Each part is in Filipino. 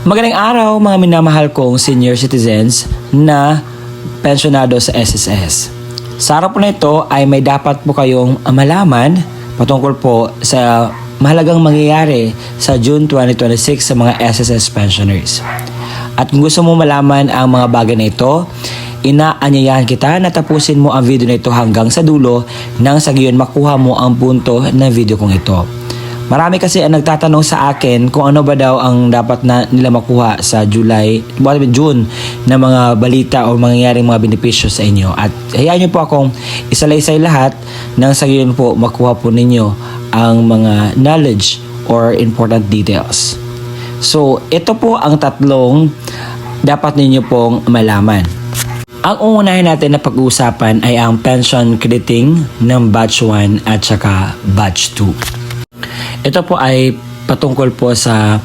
Magandang araw mga minamahal kong senior citizens na pensyonado sa SSS. Sa araw po na ito ay may dapat po kayong malaman patungkol po sa mahalagang mangyayari sa June 2026 sa mga SSS pensioners. At kung gusto mo malaman ang mga bagay na ito, inaanyayahan kita na tapusin mo ang video na ito hanggang sa dulo nang sa gayon makuha mo ang punto ng video kong ito. Marami kasi ang nagtatanong sa akin kung ano ba daw ang dapat na nila makuha sa June na mga balita o mangyayaring mga benepisyo sa inyo. At hayaan niyo po akong isalaysay lahat nang sa gayon po makuha po ninyo ang mga knowledge or important details. So, ito po ang tatlong dapat ninyo pong malaman. Ang uunahin natin na pag-uusapan ay ang pension crediting ng batch 1 at saka batch 2. Ito po ay patungkol po sa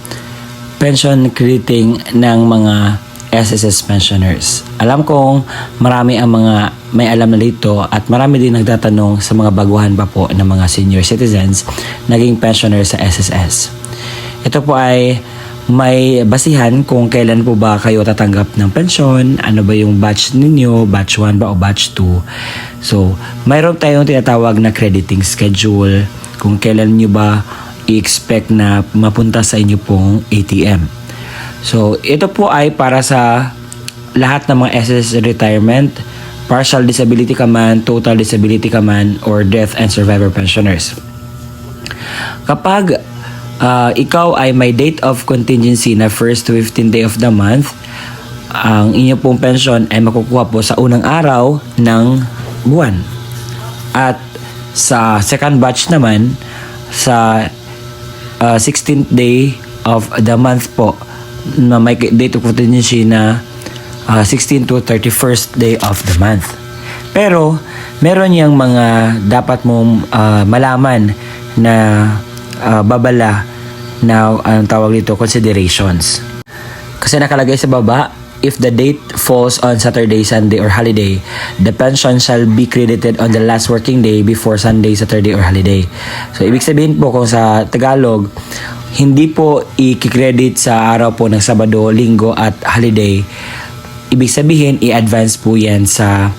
pension crediting ng mga SSS pensioners. Alam kong marami ang mga may alam na dito at marami din nagtatanong sa mga baguhan pa po ng mga senior citizens naging pensioner sa SSS. Ito po ay may basihan kung kailan po ba kayo tatanggap ng pensyon, ano ba yung batch ninyo, batch 1 ba o batch 2. So, mayroon tayong tinatawag na crediting schedule kung kailan nyo ba i-expect na mapunta sa inyo pong ATM. So, ito po ay para sa lahat ng mga SSS retirement, partial disability ka man, total disability ka man, or death and survivor pensioners. Kapag ikaw ay may date of contingency na first to 15th day of the month, ang inyo pong pension ay makukuha po sa unang araw ng buwan. At sa second batch naman, sa 16th day of the month po, na may date of contingency na 16 to 31st day of the month. Pero, meron yung mga dapat mong malaman na babala na ang tawag dito, considerations. Kasi nakalagay sa baba, if the date falls on Saturday, Sunday, or holiday, the pension shall be credited on the last working day before Sunday, Saturday, or holiday. So, ibig sabihin po kung sa Tagalog, hindi po i-credit sa araw po ng Sabado, Linggo, at holiday. Ibig sabihin, i-advance po yan sa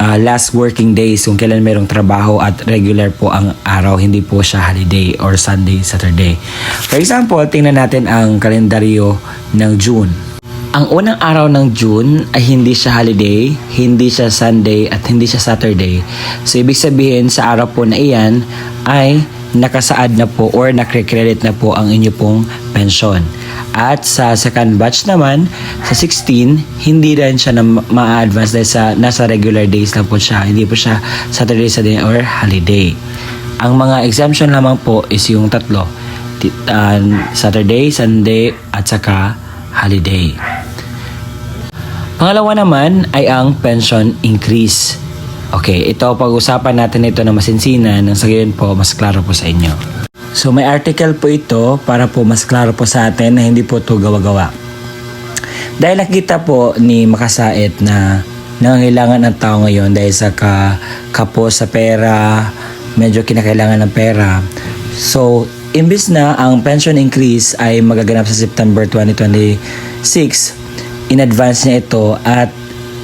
last working days kung kailan merong trabaho at regular po ang araw, hindi po siya holiday or Sunday, Saturday. For example, tingnan natin ang kalendaryo ng June. Ang unang araw ng June ay hindi siya holiday, hindi siya Sunday, at hindi siya Saturday. So, ibig sabihin sa araw po na iyan ay nakasaad na po or nakre-credit na po ang inyo pong pensyon. At sa second batch naman, sa 16, hindi rin siya na ma-advance dahil sa nasa regular days lang po siya. Hindi po siya Saturday, Sunday, or holiday. Ang mga exemption lamang po is yung tatlo. Saturday, Sunday, at saka holiday. Pangalawa naman ay ang pension increase. Okay, ito pag-usapan natin ito na masinsinan nang sa gayon po mas klaro po sa inyo. So may article po ito para po mas klaro po sa atin na hindi po ito gawa-gawa. Dahil nakita po ni Makasait na nangangailangan ng tao ngayon dahil sa kapos sa pera, medyo kinakailangan ng pera. So, imbis na ang pension increase ay magaganap sa September 2026, in advance niya ito at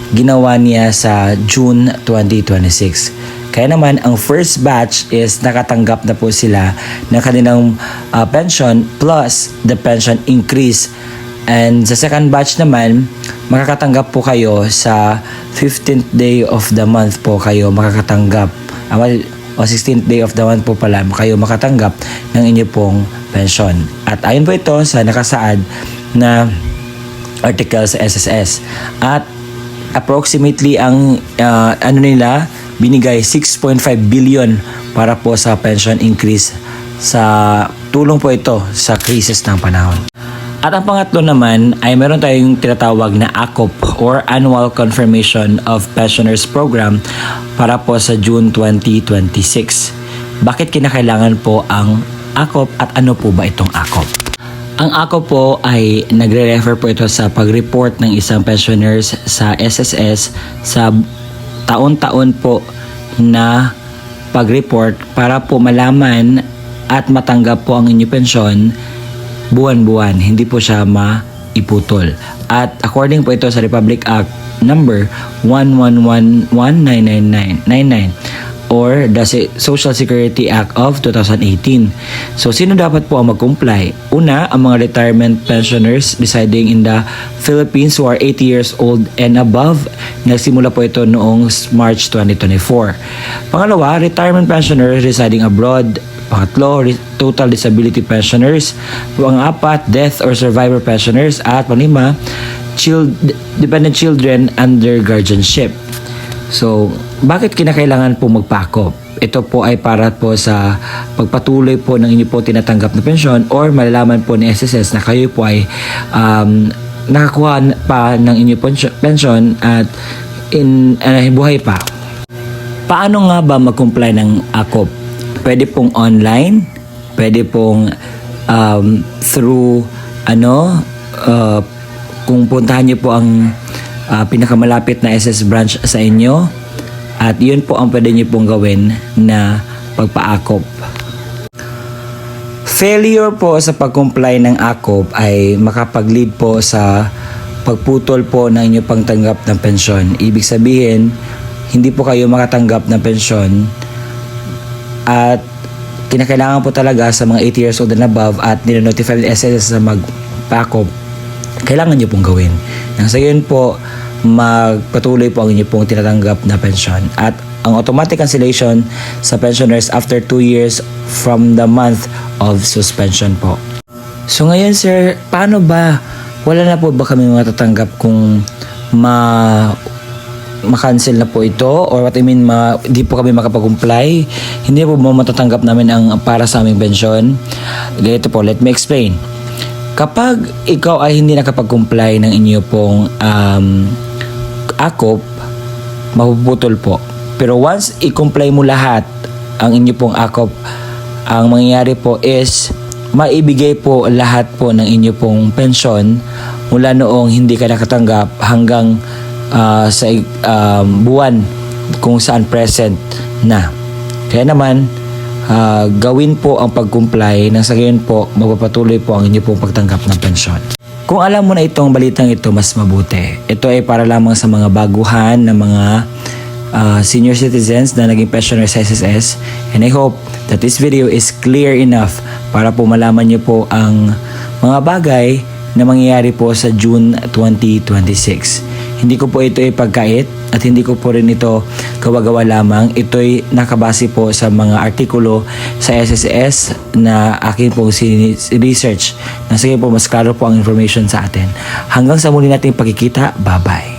ginawa niya sa June 2026. Kaya naman, ang first batch is nakatanggap na po sila ng kanilang pension plus the pension increase. And sa second batch naman, makakatanggap po kayo sa 15th day of the month po kayo makakatanggap. O 16th day of the month po pala kayo makatanggap ng inyo pong pension. At ayon po ito sa nakasaad na article sa SSS. At approximately ang nila binigay 6.5 billion para po sa pension increase sa tulong po ito sa krisis ng panahon. At ang pangatlo naman ay meron tayong tinatawag na ACOP or Annual Confirmation of Pensioners Program para po sa June 2026. Bakit kinakailangan po ang ACOP at ano po ba itong ACOP? Ang ACOP po ay nagre-refer po ito sa pag-report ng isang pensioners sa SSS sa taon-taon po na pag-report para po malaman at matanggap po ang inyong pensyon buwan-buwan. Hindi po siya iputol. At according po ito sa Republic Act number 11119999 or the Social Security Act of 2018. So, sino dapat po ang mag-comply? Una, ang mga retirement pensioners residing in the Philippines who are 80 years old and above. Nagsimula po ito noong March 2024. Pangalawa, retirement pensioners residing abroad. Pangatlo, total disability pensioners. Pang-apat, death or survivor pensioners. At panglima, dependent children under guardianship. So, bakit kinakailangan po magpa-akop? Ito po ay para po sa pagpatuloy po ng inyo po tinatanggap na pensyon or malalaman po ni SSS na kayo po ay nakakuha pa ng inyo pensyon at buhay pa. Paano nga ba mag-comply ng akop? Pwede pong online, pwede pong through kung puntahan niyo po ang pinakamalapit na SS branch sa inyo at yun po ang pwede niyo pong gawin na pagpa-akop. Failure po sa pag-comply ng akop ay makapag-lead po sa pagputol po ng inyong pangtanggap ng pensyon. Ibig sabihin, hindi po kayo makatanggap ng pensyon at kinakailangan po talaga sa mga 80 years old and above at ninonotify ng SSS na magpa-akop, kailangan nyo pong gawin. Nang sa yun po, magpatuloy po ang inyo pong tinatanggap na pensyon. At ang automatic cancellation sa pensioners after 2 years from the month of suspension po. So ngayon sir, paano ba? Wala na po ba kami matatanggap kung ma-cancel na po ito? Or what I mean, di po kami makapag-comply? Hindi po ba matatanggap namin ang para sa aming pensyon? Ganito po, let me explain. Kapag ikaw ay hindi nakapag-comply ng inyo pong akop, mapuputol po. Pero once i-comply mo lahat ang inyo pong akop, ang mangyayari po is maibigay po lahat po ng inyo pong pensyon mula noong hindi ka nakatanggap hanggang sa buwan kung saan present na. Kaya naman, gawin po ang pag-comply nang sa gayon po magpapatuloy po ang inyo pong pagtanggap ng pensyon. Kung alam mo na itong balitang ito, mas mabuti. Ito ay para lamang sa mga baguhan na mga senior citizens na naging pensioner sa SSS, and I hope that this video is clear enough para po malaman niyo po ang mga bagay na mangyayari po sa June 2026. Hindi ko po ito ipagkait at hindi ko po rin ito gawa-gawa lamang. Ito'y nakabase po sa mga artikulo sa SSS na akin pong research. Nasa po mas klaro po ang information sa atin. Hanggang sa muli nating pagkikita, bye-bye.